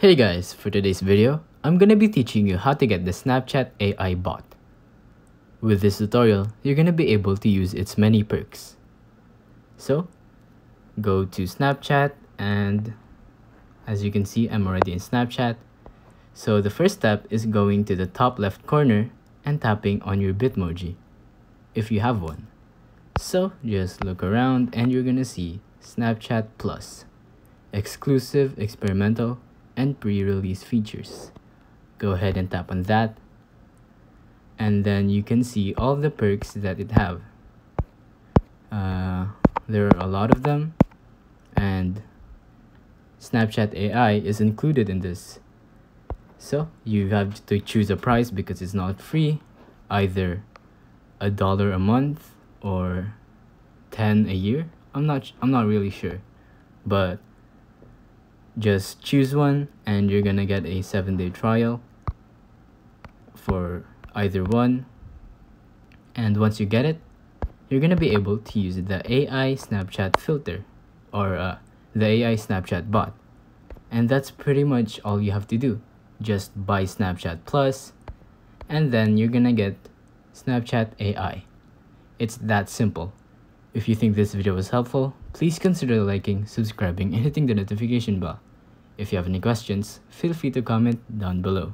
Hey guys, for today's video, I'm gonna be teaching you how to get the Snapchat AI bot. With this tutorial, you're gonna be able to use its many perks. So, go to Snapchat and as you can see, I'm already in Snapchat. So the first step is going to the top left corner and tapping on your Bitmoji, if you have one. So just look around and you're gonna see Snapchat Plus, exclusive, experimental, and pre-release features. Go ahead and tap on that, and then you can see all the perks that it have. There are a lot of them, and Snapchat AI is included in this. So you have to choose a price because it's not free, either $1 a month or 10 a year. I'm not really sure, but just choose one and you're gonna get a 7-day trial for either one. And once you get it, you're gonna be able to use the AI Snapchat filter or the AI Snapchat bot. And that's pretty much all you have to do. Just buy Snapchat Plus and then you're gonna get Snapchat AI. It's that simple. If you think this video was helpful, please consider liking, subscribing, and hitting the notification bell. If you have any questions, feel free to comment down below.